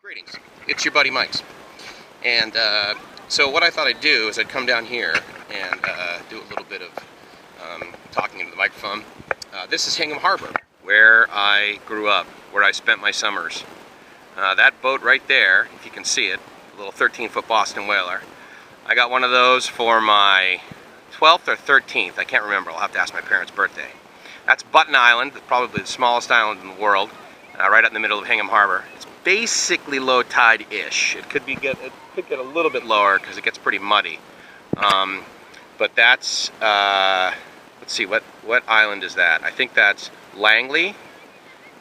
Greetings, it's your buddy Mike's. And so what I thought I'd do is I'd come down here and do a little bit of talking into the microphone. This is Hingham Harbour, where I grew up, where I spent my summers. That boat right there, if you can see it, a little 13-foot Boston whaler. I got one of those for my 12th or 13th, I can't remember, I'll have to ask my parents' birthday. That's Button Island, probably the smallest island in the world, right out in the middle of Hingham Harbour. It's basically low tide-ish. It could get a little bit lower because it gets pretty muddy. But that's let's see, what island is that? I think that's Langley.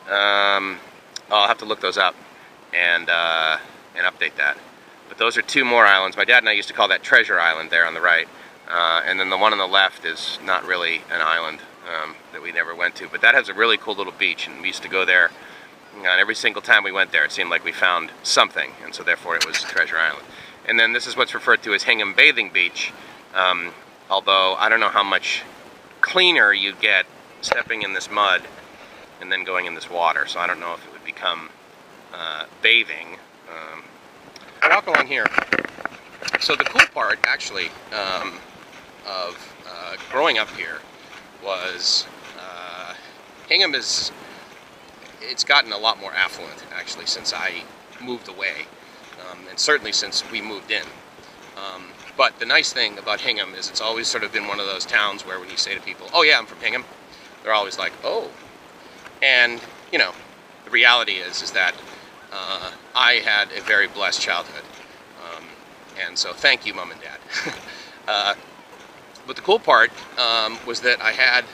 I'll have to look those up and update that. But those are two more islands. My dad and I used to call that Treasure Island there on the right, and then the one on the left is not really an island that we never went to. But that has a really cool little beach, and we used to go there. And every single time we went there, it seemed like we found something, and so therefore it was Treasure Island. And then this is what's referred to as Hingham Bathing Beach, although I don't know how much cleaner you get stepping in this mud and then going in this water, so I don't know if it would become bathing. But I'll go on here. So the cool part, actually, of growing up here was Hingham it's gotten a lot more affluent, actually, since I moved away, and certainly since we moved in. But the nice thing about Hingham is it's always sort of been one of those towns where when you say to people, "Oh yeah, I'm from Hingham," they're always like, "Oh." And, you know, the reality is that I had a very blessed childhood, and so thank you, Mom and Dad. But the cool part was that I had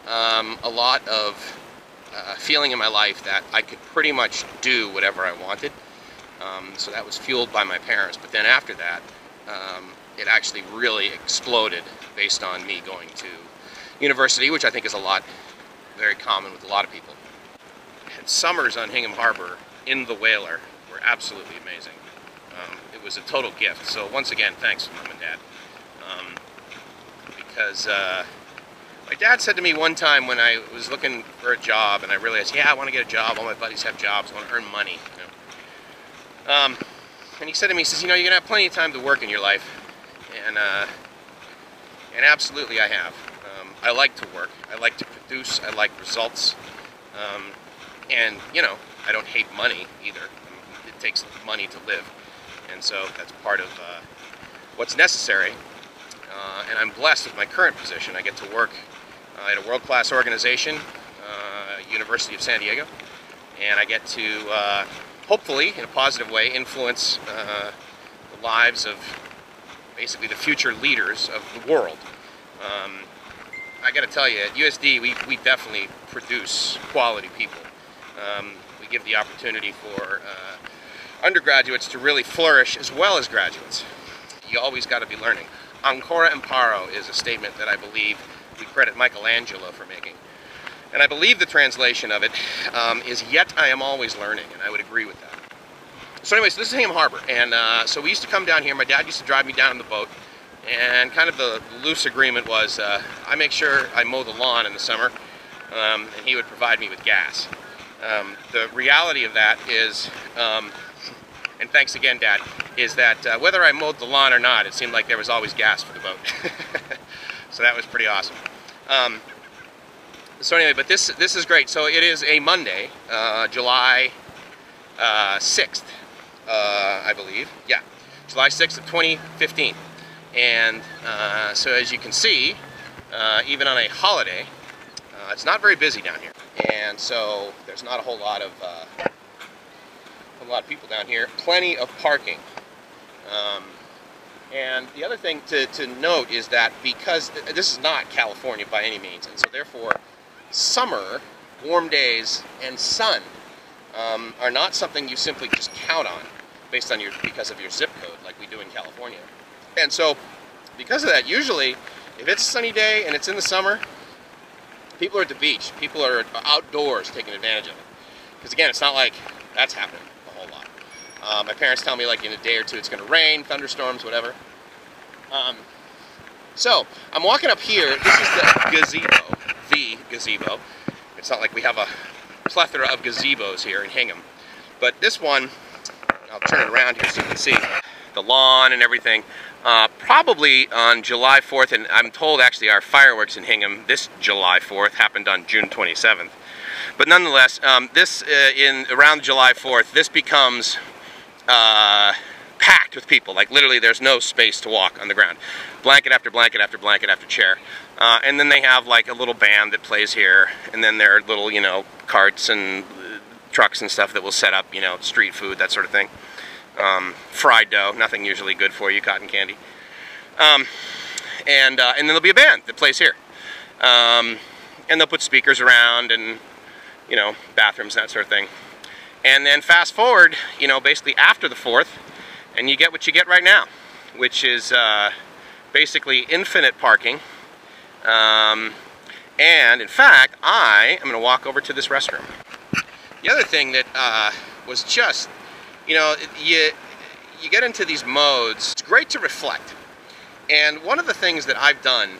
a lot of feeling in my life that I could pretty much do whatever I wanted. So that was fueled by my parents. But then after that, it actually really exploded based on me going to university, which I think is very common with a lot of people. And summers on Hingham Harbour in the whaler were absolutely amazing. It was a total gift. So once again, thanks, Mom and Dad. Because my dad said to me one time when I was looking for a job, and I realized, yeah, I want to get a job, all my buddies have jobs, I want to earn money. You know? And he said to me, he says, you know, you're going to have plenty of time to work in your life, and absolutely I have. I like to work, I like to produce, I like results, and, you know, I don't hate money either. It takes money to live, and so that's part of what's necessary. And I'm blessed with my current position. I get to work at a world-class organization, University of San Diego, and I get to, hopefully, in a positive way, influence the lives of basically the future leaders of the world. I got to tell you, at USD, we definitely produce quality people. We give the opportunity for undergraduates to really flourish as well as graduates. You always got to be learning. Ancora Imparo is a statement that I believe we credit Michelangelo for making. And I believe the translation of it is, "Yet I am always learning," and I would agree with that. So anyways, this is Hingham Harbour, and so we used to come down here. My dad used to drive me down in the boat, and kind of the loose agreement was I make sure I mow the lawn in the summer, and he would provide me with gas. The reality of that is, and thanks again, Dad, is that whether I mowed the lawn or not, it seemed like there was always gas for the boat. So that was pretty awesome. So anyway, but this is great. So it is a Monday, July 6th, I believe. Yeah, July 6th of 2015. And so as you can see, even on a holiday, it's not very busy down here. And so there's not a whole lot of people down here. Plenty of parking. And the other thing to note is that because this is not California by any means, and so therefore summer, warm days, and sun are not something you simply just count on based on because of your zip code like we do in California. And so because of that, usually if it's a sunny day and it's in the summer, people are at the beach. People are outdoors taking advantage of it. Because again, it's not like that's happening a whole lot. My parents tell me like in a day or two it's going to rain, thunderstorms, whatever. So I'm walking up here. This is the gazebo. It's not like we have a plethora of gazebos here in Hingham. But this one I'll turn it around here so you can see the lawn and everything. Probably on July 4th, and I'm told actually our fireworks in Hingham this July 4th happened on June 27th. But nonetheless, around July 4th, this becomes packed with people. Like literally there's no space to walk on the ground. Blanket after blanket after blanket after chair. And then they have like a little band that plays here, and then there are little, you know, carts and trucks and stuff that will set up, you know, street food, that sort of thing. Fried dough, nothing usually good for you, cotton candy. And then there'll be a band that plays here. And they'll put speakers around and, you know, bathrooms, that sort of thing. And then fast forward, you know, basically after the 4th, and you get what you get right now, which is basically infinite parking. And in fact, I am going to walk over to this restroom. The other thing that was just, you know, you get into these modes, it's great to reflect. And one of the things that I've done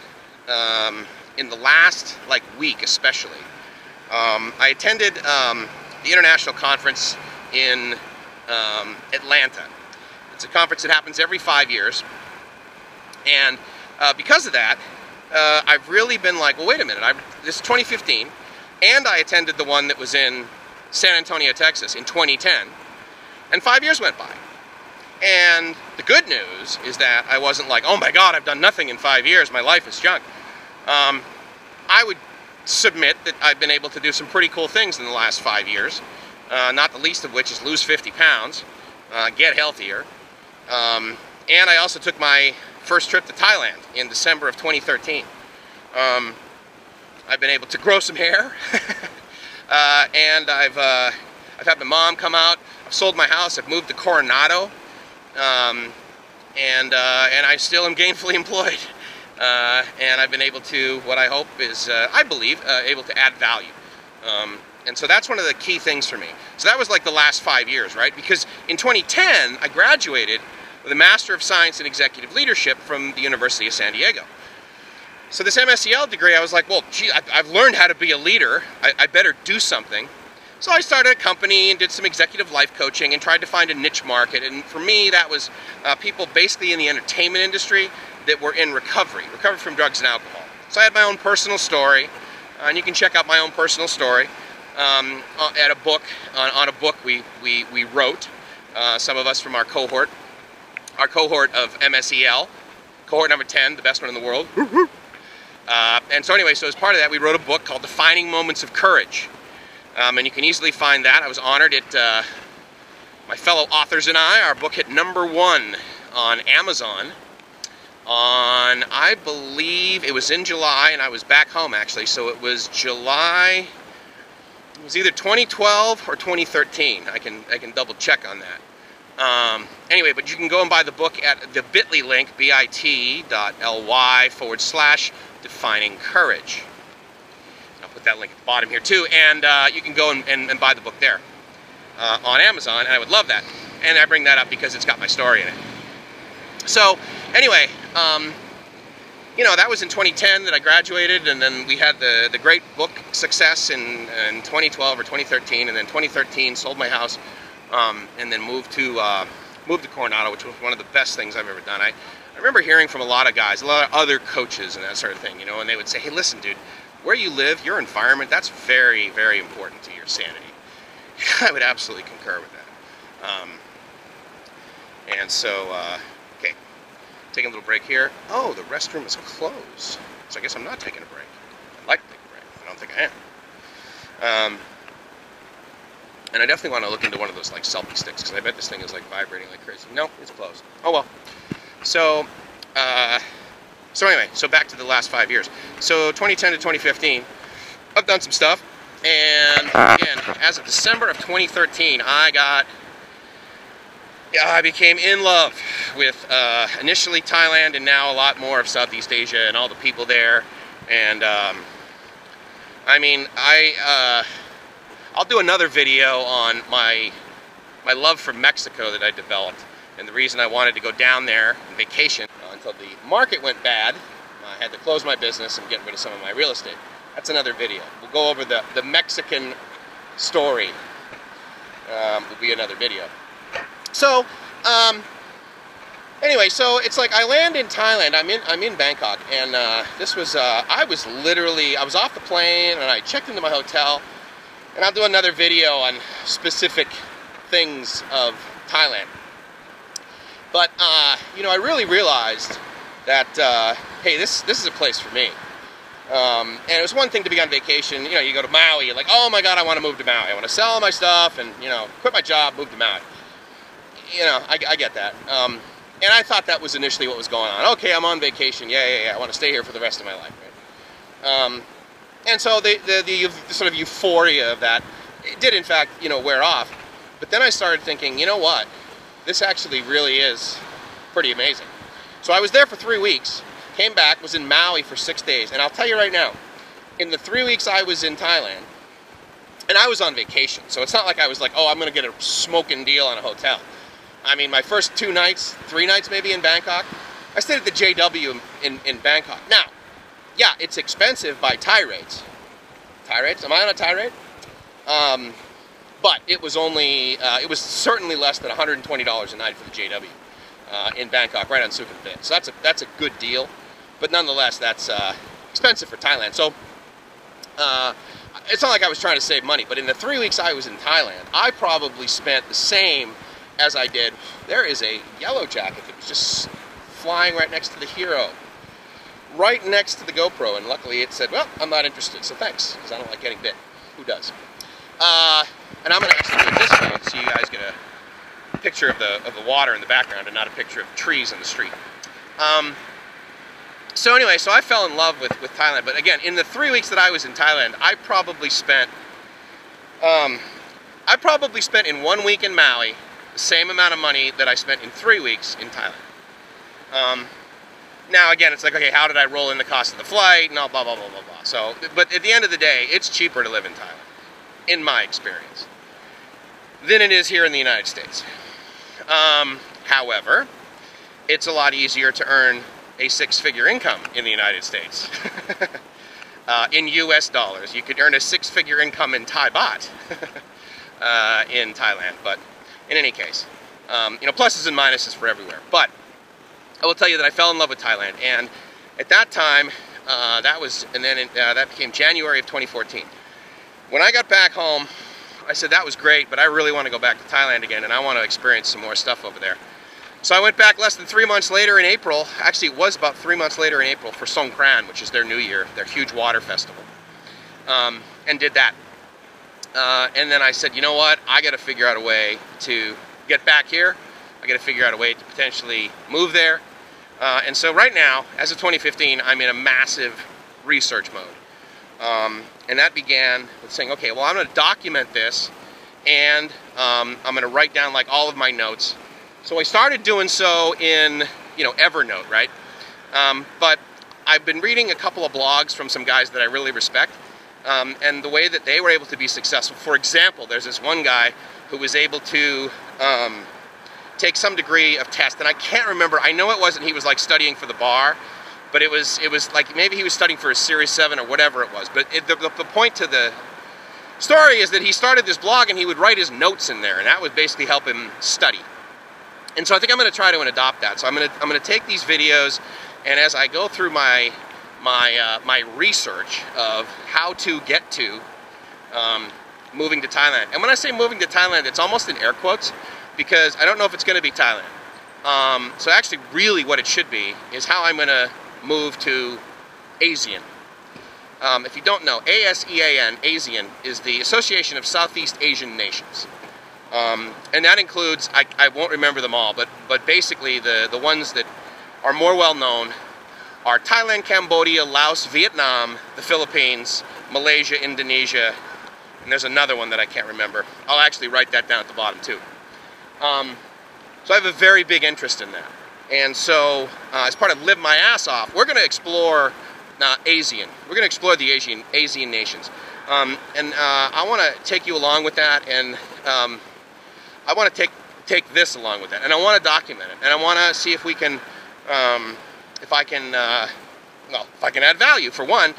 in the last like week especially, I attended the international conference in Atlanta. It's a conference that happens every 5 years, and because of that, I've really been like, well, wait a minute, this is 2015, and I attended the one that was in San Antonio, Texas in 2010, and 5 years went by. And the good news is that I wasn't like, oh my God, I've done nothing in 5 years, my life is junk. I would submit that I've been able to do some pretty cool things in the last 5 years, not the least of which is lose 50 pounds, get healthier, and I also took my first trip to Thailand in December of 2013. I've been able to grow some hair, and I've had my mom come out. I've sold my house. I've moved to Coronado, and I still am gainfully employed. And I've been able to, what I hope is, I believe, able to add value. And so that's one of the key things for me. So that was like the last 5 years, right? Because in 2010, I graduated with a Master of Science in Executive Leadership from the University of San Diego. So this MSEL degree, I was like, well, gee, I've learned how to be a leader. I better do something. So I started a company and did some executive life coaching and tried to find a niche market. And for me, that was people basically in the entertainment industry that were in recovery from drugs and alcohol. So I had my own personal story, and you can check out my own personal story at a book, on a book we wrote, some of us from our cohort of MSEL, cohort number 10, the best one in the world. And so anyway, so as part of that, we wrote a book called Defining Moments of Courage. And you can easily find that. I was honored at, my fellow authors and our book hit #1 on Amazon on, I believe, it was in July, and I was back home actually, so it was July, it was either 2012 or 2013. I can double check on that. Anyway, but you can go and buy the book at the bit.ly link, bit.ly/defining courage. I'll put that link at the bottom here too, and you can go and buy the book there on Amazon, and I would love that. And I bring that up because it's got my story in it. So anyway, you know, that was in 2010 that I graduated, and then we had the great book success in 2012 or 2013, and then 2013 sold my house, and then moved to Coronado, which was one of the best things I've ever done. I remember hearing from a lot of guys, a lot of other coaches and that sort of thing, you know, and they would say, hey, listen, dude, where you live, your environment, that's very, very important to your sanity. I would absolutely concur with that. And so, okay, taking a little break here. Oh, the restroom is closed. So I guess I'm not taking a break. I'd like to take a break. I don't think I am. And I definitely want to look into one of those like selfie sticks, because I bet this thing is like vibrating like crazy. Nope, it's closed. Oh well. So, so anyway, so back to the last 5 years. So 2010 to 2015, I've done some stuff. And again, as of December of 2013, I became in love with initially Thailand, and now a lot more of Southeast Asia and all the people there. And I mean, I'll do another video on my love for Mexico that I developed, and the reason I wanted to go down there on vacation until the market went bad. I had to close my business and get rid of some of my real estate. That's another video. We'll go over the Mexican story. Will be another video. So, anyway, so it's like I land in Thailand. I'm in Bangkok, and this was I was off the plane, and I checked into my hotel, and I'll do another video on specific things of Thailand. But you know, I really realized that hey, this is a place for me. And it was one thing to be on vacation. You know, you go to Maui, you're like, oh my God, I want to move to Maui. I want to sell all my stuff and, you know, quit my job, move to Maui. You know, I get that. And I thought that was initially what was going on. Okay, I'm on vacation. Yeah. I want to stay here for the rest of my life. Right? And so the sort of euphoria of that, it did in fact, you know, wear off. But then I started thinking, you know what? This actually really is pretty amazing. So I was there for 3 weeks. Came back, was in Maui for 6 days, and I'll tell you right now, in the 3 weeks I was in Thailand, and I was on vacation, so it's not like I was like, oh, I'm going to get a smoking deal on a hotel. I mean, my first 2 nights, 3 nights maybe in Bangkok, I stayed at the JW in Bangkok. Now, yeah, it's expensive by Thai rates. Thai rates? Am I on a Thai rate? But it was only, it was certainly less than $120 a night for the JW in Bangkok, right on Sukhumvit. So that's a good deal. But nonetheless, that's expensive for Thailand. So it's not like I was trying to save money, but in the 3 weeks I was in Thailand, I probably spent the same as I did. There is a yellow jacket that was just flying right next to the Hero, right next to the GoPro, and luckily it said, well, I'm not interested, so thanks, because I don't like getting bit. Who does? And I'm going to actually do it this way so you guys get a picture of the water in the background and not a picture of trees in the street. So anyway, so I fell in love with Thailand, but again, in the 3 weeks that I was in Thailand, I probably spent in 1 week in Maui the same amount of money that I spent in 3 weeks in Thailand. Now again, it's like, okay, how did I roll in the cost of the flight and all blah, blah, blah, blah, blah. So, but at the end of the day, it's cheaper to live in Thailand, in my experience, than it is here in the United States. However, it's a lot easier to earn a 6-figure income in the United States. In US dollars. You could earn a 6-figure income in Thai baht in Thailand. But in any case, you know, pluses and minuses for everywhere. But I will tell you that I fell in love with Thailand. And at that time, that became January of 2014. When I got back home, I said, that was great, but I really want to go back to Thailand again, and I want to experience some more stuff over there. So I went back less than 3 months later in April. Actually, it was about 3 months later in April for Songkran, which is their New Year, their huge water festival, and did that. And then I said, you know what? I got to figure out a way to get back here. I got to figure out a way to potentially move there. And so right now, as of 2015, I'm in a massive research mode. And that began with saying, okay, well, I'm going to document this, and I'm going to write down like all of my notes. So I started doing so in, you know, Evernote, right? But I've been reading a couple of blogs from some guys that I really respect, and the way that they were able to be successful. For example, there's this one guy who was able to take some degree of test, and I can't remember. I know it wasn't he was like studying for the bar, but it was like maybe he was studying for a Series 7 or whatever it was. But the point to the story is that he started this blog and he would write his notes in there, and that would basically help him study. And so I think I'm going to try to adopt that. So I'm going to take these videos, and as I go through my research of how to get to moving to Thailand. And when I say moving to Thailand, it's almost in air quotes, because I don't know if it's going to be Thailand. So actually, really what it should be is how I'm going to move to ASEAN. If you don't know, ASEAN, ASEAN, is the Association of Southeast Asian Nations. And that includes, I won't remember them all, but basically the ones that are more well known are Thailand, Cambodia, Laos, Vietnam, the Philippines, Malaysia, Indonesia, and there's another one that I can't remember. I'll actually write that down at the bottom too. So I have a very big interest in that. And so as part of Live My Ass Off, we're going to explore ASEAN. We're going to explore the ASEAN nations. And I want to take you along with that, and I want to take this along with that, and I want to document it, and I want to see if we can, if I can add value for one,